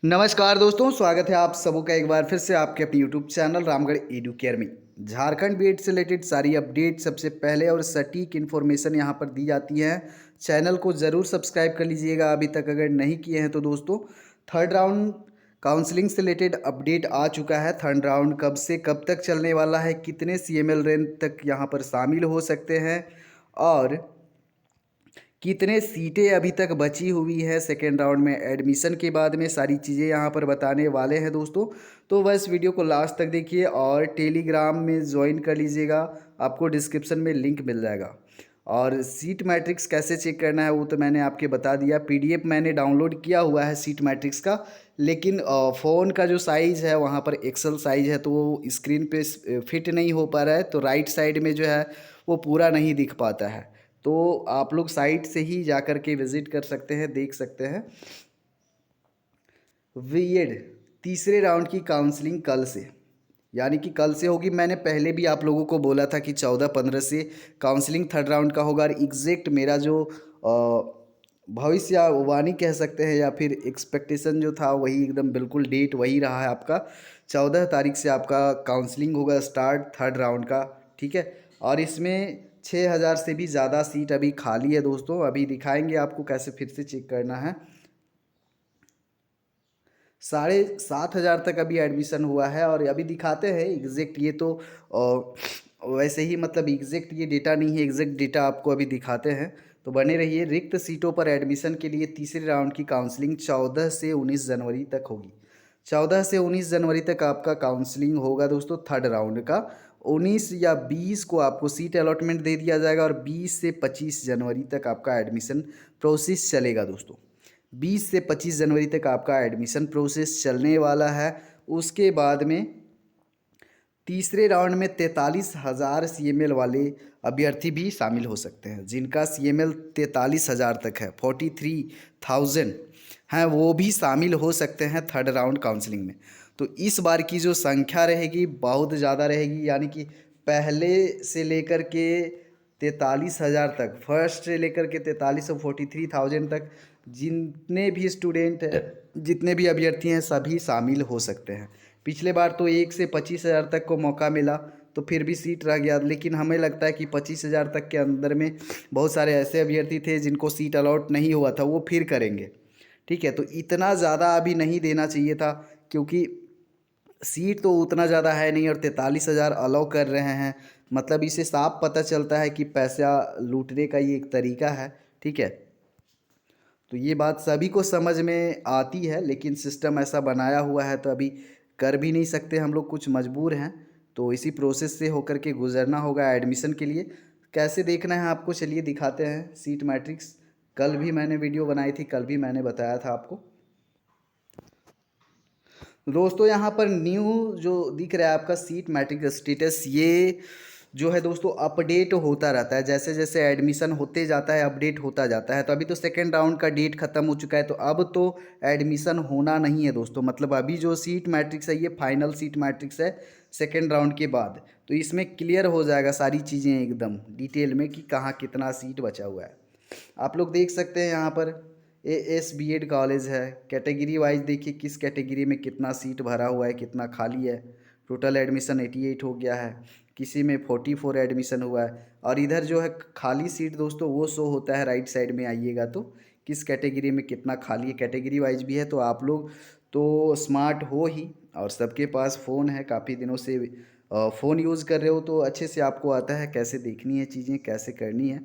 नमस्कार दोस्तों, स्वागत है आप सबों का एक बार फिर से आपके अपने YouTube channel Ramgarh edu care में। झारखंड बीएड से रिलेटेड सारी अपडेट सबसे पहले और सटीक इन्फॉर्मेशन यहां पर दी जाती है। चैनल को ज़रूर सब्सक्राइब कर लीजिएगा अभी तक अगर नहीं किए हैं तो। दोस्तों, थर्ड राउंड काउंसलिंग से रिलेटेड अपडेट आ चुका है। थर्ड राउंड कब से कब तक चलने वाला है, कितने CML रैंक तक यहाँ पर शामिल हो सकते हैं और कितने सीटें अभी तक बची हुई है सेकेंड राउंड में एडमिशन के बाद में, सारी चीज़ें यहाँ पर बताने वाले हैं दोस्तों। तो बस वीडियो को लास्ट तक देखिए और टेलीग्राम में ज्वाइन कर लीजिएगा, आपको डिस्क्रिप्शन में लिंक मिल जाएगा। और सीट मैट्रिक्स कैसे चेक करना है वो तो मैंने आपके बता दिया। PDF मैंने डाउनलोड किया हुआ है सीट मैट्रिक्स का, लेकिन फ़ोन का जो साइज़ है वहाँ पर एक्सेल साइज़ है तो वो स्क्रीन पे फिट नहीं हो पा रहा है, तो राइट साइड में जो है वो पूरा नहीं दिख पाता है। तो आप लोग साइट से ही जा कर के विज़िट कर सकते हैं, देख सकते हैं। बीएड तीसरे राउंड की काउंसलिंग कल से, यानी कि कल से होगी। मैंने पहले भी आप लोगों को बोला था कि 14-15 से काउंसलिंग थर्ड राउंड का होगा। और एग्जैक्ट मेरा जो भविष्यवाणी कह सकते हैं या फिर एक्सपेक्टेशन जो था वही एकदम बिल्कुल डेट वही रहा है आपका। 14 तारीख से आपका काउंसलिंग होगा स्टार्ट थर्ड राउंड का, ठीक है। और इसमें 6000 से भी ज़्यादा सीट अभी खाली है दोस्तों। अभी दिखाएंगे आपको कैसे फिर से चेक करना है। 7500 तक अभी एडमिशन हुआ है और अभी दिखाते हैं एग्जैक्ट। ये तो वैसे ही मतलब एग्जैक्ट ये डेटा नहीं है, एग्जैक्ट डेटा आपको अभी दिखाते हैं। तो बने रहिए। रिक्त सीटों पर एडमिशन के लिए तीसरे राउंड की काउंसलिंग 14 से 19 जनवरी तक होगी। 14 से 19 जनवरी तक आपका काउंसलिंग होगा दोस्तों थर्ड राउंड का। 19 या 20 को आपको सीट अलॉटमेंट दे दिया जाएगा और 20 से 25 जनवरी तक आपका एडमिशन प्रोसेस चलेगा दोस्तों। 20 से 25 जनवरी तक आपका एडमिशन प्रोसेस चलने वाला है। उसके बाद में तीसरे राउंड में 43,000 CML वाले अभ्यर्थी भी शामिल हो सकते हैं। जिनका CML 43,000 तक है, 43,000 हैं, वो भी शामिल हो सकते हैं थर्ड राउंड काउंसलिंग में। तो इस बार की जो संख्या रहेगी बहुत ज़्यादा रहेगी, यानी कि पहले से लेकर के 43,000 तक, फर्स्ट से लेकर के 43 और 43,000 तक जितने भी स्टूडेंट हैं, जितने भी अभ्यर्थी हैं, सभी शामिल हो सकते हैं। पिछले बार तो 1 से 25,000 तक को मौका मिला तो फिर भी सीट रह गया, लेकिन हमें लगता है कि 25,000 तक के अंदर में बहुत सारे ऐसे अभ्यर्थी थे जिनको सीट अलॉट नहीं हुआ था, वो फिर करेंगे, ठीक है। तो इतना ज़्यादा अभी नहीं देना चाहिए था, क्योंकि सीट तो उतना ज़्यादा है नहीं और 43,000 अलाउ कर रहे हैं। मतलब इससे साफ पता चलता है कि पैसा लूटने का ये एक तरीका है, ठीक है। तो ये बात सभी को समझ में आती है, लेकिन सिस्टम ऐसा बनाया हुआ है तो अभी कर भी नहीं सकते हम लोग, कुछ मजबूर हैं। तो इसी प्रोसेस से होकर के गुजरना होगा एडमिशन के लिए। कैसे देखना है आपको, चलिए दिखाते हैं सीट मैट्रिक्स। कल भी मैंने वीडियो बनाई थी, कल भी मैंने बताया था आपको। दोस्तों, यहाँ पर न्यू जो दिख रहा है आपका सीट मैट्रिक स्टेटस, ये जो है दोस्तों अपडेट होता रहता है। जैसे जैसे एडमिशन होते जाता है अपडेट होता जाता है। तो अभी तो सेकेंड राउंड का डेट ख़त्म हो चुका है, तो अब तो एडमिशन होना नहीं है दोस्तों। मतलब अभी जो सीट मैट्रिक्स है ये फाइनल सीट मैट्रिक्स है सेकेंड राउंड के बाद। तो इसमें क्लियर हो जाएगा सारी चीज़ें एकदम डिटेल में कि कहाँ कितना सीट बचा हुआ है। आप लोग देख सकते हैं यहाँ पर AS BEd कॉलेज है। कैटेगरी वाइज देखिए किस कैटेगरी में कितना सीट भरा हुआ है, कितना खाली है। टोटल एडमिशन 88 हो गया है, किसी में 44 एडमिशन हुआ है। और इधर जो है खाली सीट दोस्तों वो शो होता है, राइट साइड में आइएगा तो किस कैटेगरी में कितना खाली है, कैटेगरी वाइज भी है। तो आप लोग तो स्मार्ट हो ही और सबके पास फ़ोन है, काफ़ी दिनों से फ़ोन यूज़ कर रहे हो तो अच्छे से आपको आता है कैसे देखनी है चीज़ें, कैसे करनी है।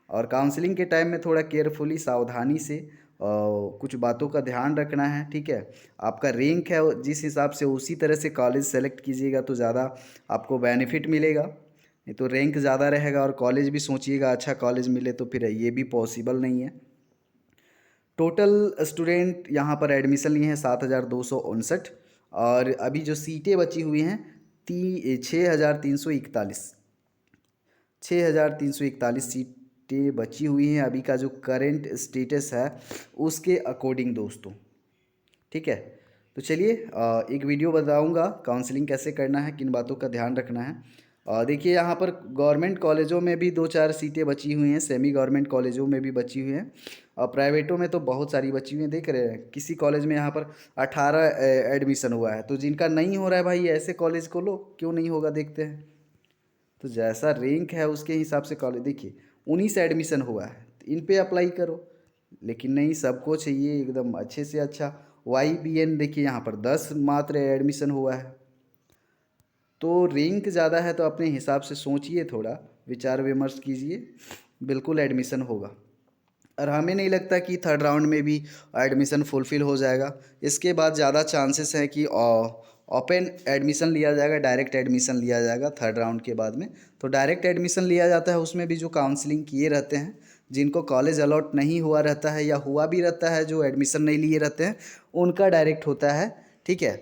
और काउंसलिंग के टाइम में थोड़ा केयरफुली सावधानी से कुछ बातों का ध्यान रखना है, ठीक है। आपका रैंक है जिस हिसाब से उसी तरह से कॉलेज सेलेक्ट कीजिएगा तो ज़्यादा आपको बेनिफिट मिलेगा। नहीं तो रैंक ज़्यादा रहेगा और कॉलेज भी सोचिएगा अच्छा कॉलेज मिले तो फिर ये भी पॉसिबल नहीं है। टोटल स्टूडेंट यहाँ पर एडमिशन लिए हैं 7,259 और अभी जो सीटें बची हुई हैं 6,341 सीटें बची हुई हैं अभी का जो करंट स्टेटस है उसके अकॉर्डिंग दोस्तों, ठीक है। तो चलिए एक वीडियो बताऊंगा काउंसलिंग कैसे करना है, किन बातों का ध्यान रखना है। देखिए यहाँ पर गवर्नमेंट कॉलेजों में भी 2-4 सीटें बची हुई हैं, सेमी गवर्नमेंट कॉलेजों में भी बची हुई हैं और प्राइवेटों में तो बहुत सारी बची हुई हैं, देख रहे हैं किसी कॉलेज में यहाँ पर 18 एडमिशन हुआ है। तो जिनका नहीं हो रहा है भाई ऐसे कॉलेज को लो, क्यों नहीं होगा देखते हैं। तो जैसा रैंक है उसके हिसाब से कॉलेज, देखिए 19 एडमिशन हुआ है तो इन पे अप्लाई करो। लेकिन नहीं, सबको चाहिए एकदम अच्छे से अच्छा। YBN देखिए यहाँ पर 10 मात्र एडमिशन हुआ है। तो रैंक ज़्यादा है तो अपने हिसाब से सोचिए, थोड़ा विचार विमर्श कीजिए, बिल्कुल एडमिशन होगा। और हमें नहीं लगता कि थर्ड राउंड में भी एडमिशन फुलफ़िल हो जाएगा। इसके बाद ज़्यादा चांसेस हैं कि ओपन एडमिशन लिया जाएगा, डायरेक्ट एडमिशन लिया जाएगा थर्ड राउंड के बाद में। तो डायरेक्ट एडमिशन लिया जाता है, उसमें भी जो काउंसलिंग किए रहते हैं, जिनको कॉलेज अलॉट नहीं हुआ रहता है या हुआ भी रहता है जो एडमिशन नहीं लिए रहते हैं, उनका डायरेक्ट होता है, ठीक है।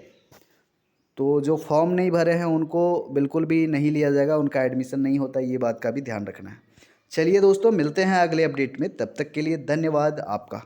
तो जो फॉर्म नहीं भरे हैं उनको बिल्कुल भी नहीं लिया जाएगा, उनका एडमिशन नहीं होता, ये बात का भी ध्यान रखना है। चलिए दोस्तों, मिलते हैं अगले अपडेट में, तब तक के लिए धन्यवाद आपका।